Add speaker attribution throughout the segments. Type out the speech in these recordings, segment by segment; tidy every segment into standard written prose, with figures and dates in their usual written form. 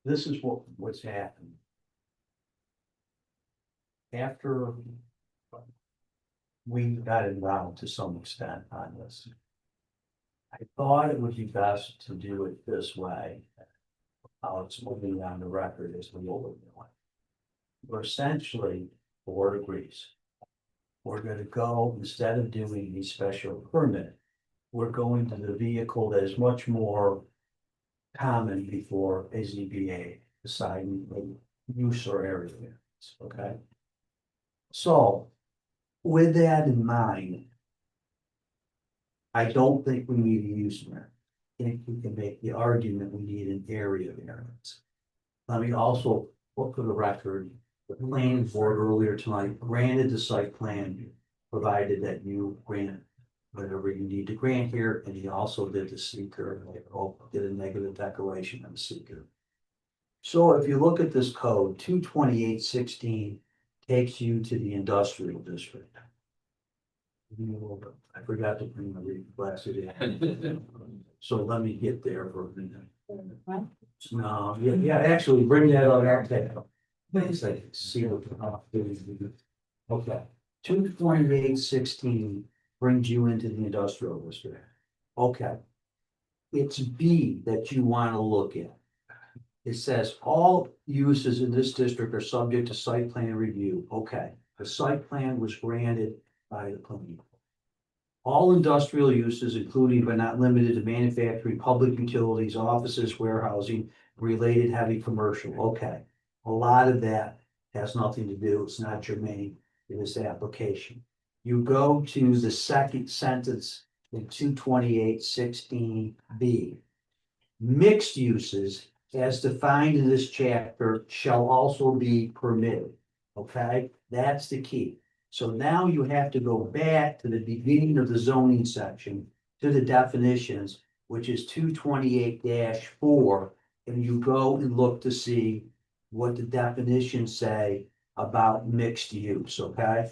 Speaker 1: this is what's happened. After we got involved to some extent on this, I thought it would be best to do it this way. How it's moving on the record is what we're doing. We're essentially, board agrees. We're gonna go, instead of doing the special permit, we're going to the vehicle that is much more common before a ZBA deciding use or area variance, okay? So, with that in mind, I don't think we need a use variance. I think we can make the argument we need an area variance. Let me also look for the record, the planning board earlier tonight granted the site plan, provided that you grant whatever you need to grant here, and he also did the seeker, did a negative declaration on the seeker. So if you look at this code, 22816 takes you to the industrial district. I forgot to bring my reading glasses in. So let me get there for a minute. No, yeah, actually bring that on out there. Please, I can see what. Okay, 22816 brings you into the industrial district. Okay. It's B that you want to look at. It says all uses in this district are subject to site plan review. Okay, the site plan was granted by the planning board. All industrial uses, including but not limited to manufacturing, public utilities, offices, warehousing, related heavy commercial. Okay, a lot of that has nothing to do, it's not germane to this application. You go to the second sentence in 22816B. Mixed uses as defined in this chapter shall also be permitted. Okay, that's the key. So now you have to go back to the beginning of the zoning section to the definitions, which is 228-4, and you go and look to see what the definitions say about mixed use, okay?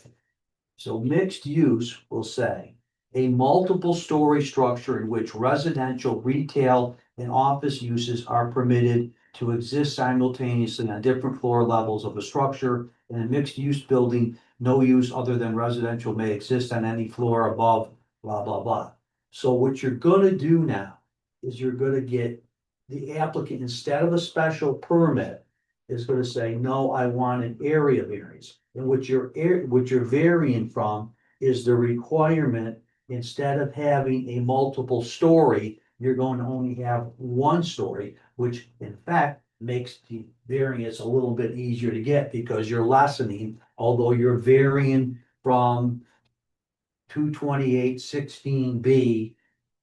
Speaker 1: So mixed use will say a multiple story structure in which residential, retail, and office uses are permitted to exist simultaneously on different floor levels of a structure. In a mixed use building, no use other than residential may exist on any floor above, blah, blah, blah. So what you're gonna do now is you're gonna get the applicant, instead of a special permit, is gonna say, no, I want an area variance. And what you're varying from is the requirement, instead of having a multiple story, you're going to only have one story, which in fact makes the variance a little bit easier to get because you're lessening, although you're varying from 22816B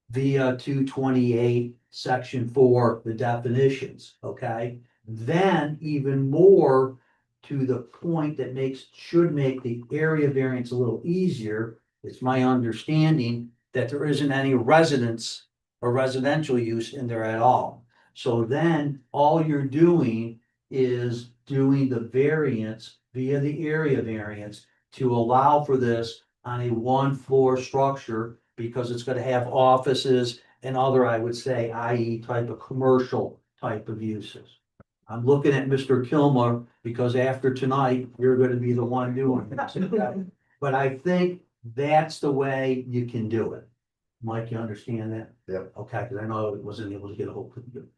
Speaker 1: via 228 section 4, the definitions, okay? Then even more to the point that should make the area variance a little easier. It's my understanding that there isn't any residence or residential use in there at all. So then all you're doing is doing the variance via the area variance to allow for this on a one floor structure, because it's gonna have offices and other, I would say, i.e. type of commercial type of uses. I'm looking at Mr. Kilmer because after tonight, you're gonna be the one doing it. But I think that's the way you can do it. Mike, you understand that?
Speaker 2: Yep.
Speaker 1: Okay, because I know I wasn't able to get a hold of you.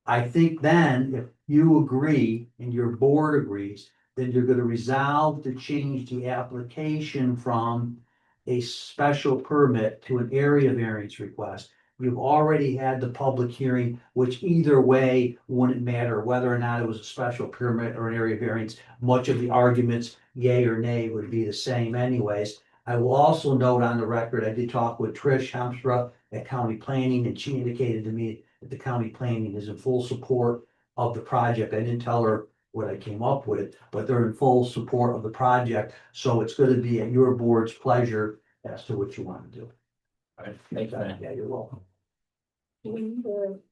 Speaker 1: I think then if you agree and your board agrees, then you're gonna resolve to change the application from a special permit to an area variance request. You've already had the public hearing, which either way wouldn't matter whether or not it was a special permit or an area variance. Much of the arguments, yay or nay, would be the same anyways. I will also note on the record, I did talk with Trish Hemstra at County Planning, and she indicated to me that the county planning is in full support of the project. I didn't tell her what I came up with, but they're in full support of the project. So it's going to be at your board's pleasure as to what you want to do.
Speaker 2: All right,
Speaker 1: Thank you. Yeah, you're welcome.
Speaker 3: Do we need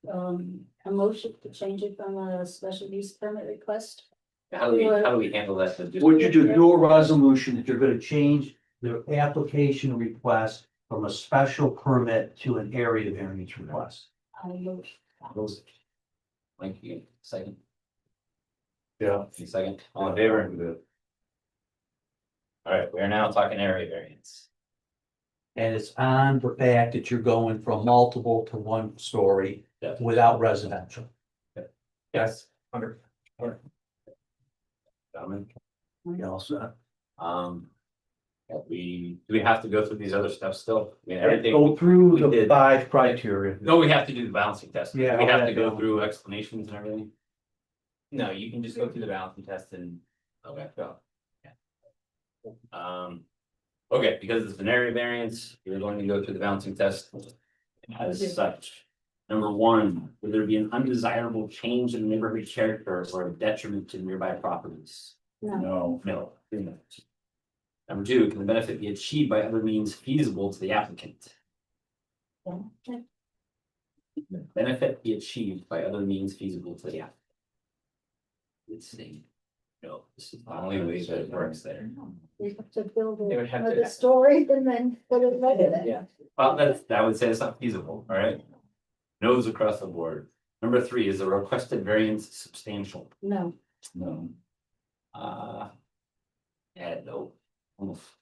Speaker 3: a motion to change it from a special use permit request?
Speaker 2: how do we handle that?
Speaker 1: Would you do your resolution that you're going to change the application request from a special permit to an area variance request?
Speaker 3: I move.
Speaker 2: Mike, you second,
Speaker 4: Yeah.
Speaker 2: you second, all in favor? All right, we are now talking area variance.
Speaker 1: And it's on the fact that you're going from multiple to one story
Speaker 2: Yeah.
Speaker 1: without residential.
Speaker 2: Yes. Gentlemen,
Speaker 1: You know, so
Speaker 2: do we have to go through these other steps still? I mean, everything,
Speaker 1: go through
Speaker 2: we
Speaker 1: the
Speaker 2: did.
Speaker 1: 5 criteria.
Speaker 2: no, we have to do the balancing test. Do
Speaker 1: Yeah,
Speaker 2: we
Speaker 1: all
Speaker 2: have
Speaker 1: that
Speaker 2: to go
Speaker 1: down.
Speaker 2: through explanations and everything.
Speaker 5: No, you can just go through the balancing test and.
Speaker 2: Okay. Okay, because it's an area variance, you're going to go through the balancing test as such. Number one, would there be an undesirable change in the neighborhood character or a detriment to nearby properties?
Speaker 3: No,
Speaker 2: No. Number two, can the benefit be achieved by other means feasible to the applicant?
Speaker 3: okay.
Speaker 2: Benefit be achieved by other means feasible to the applicant. Let's see. No, this is the only way that it works there.
Speaker 3: You have to build
Speaker 5: They would have to-
Speaker 3: the story and then put it right in it.
Speaker 5: Yeah.
Speaker 2: Well, that would say it's not feasible, all right? No's across the board. Number three, is the requested variance substantial?
Speaker 3: No,
Speaker 2: No. Yeah, no. Oof.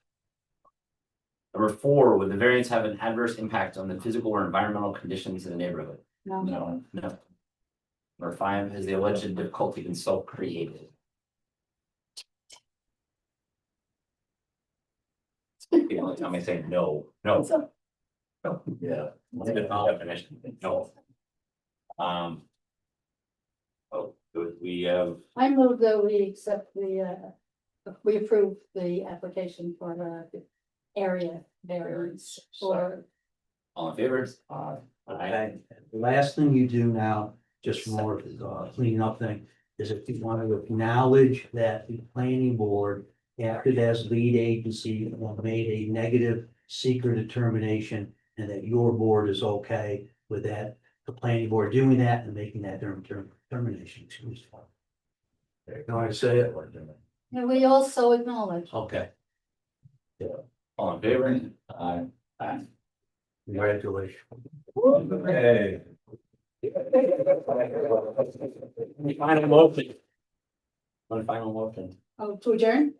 Speaker 2: Number four, would the variance have an adverse impact on the physical or environmental conditions in the neighborhood?
Speaker 3: no,
Speaker 2: No. Number five, has the alleged difficulty been self-created? The only time I say no, no.
Speaker 3: So-
Speaker 2: No. Yeah. It's a different definition, no. Oh, good, we have,
Speaker 3: I move that we accept we approve the application for the area variance for.
Speaker 2: all in favor?
Speaker 1: Okay, the last thing you do now, just for more cleaning up thing, is if you want to acknowledge that the planning board acted as lead agency and made a negative secret determination, and that your board is okay with that, the planning board doing that and making that determination, excuse me. Can I say it?
Speaker 3: And we also acknowledge.
Speaker 1: Okay,
Speaker 2: All in favor?
Speaker 1: congratulations.
Speaker 4: Hey.
Speaker 2: Final motion. One final motion.
Speaker 3: Oh, to adjourn?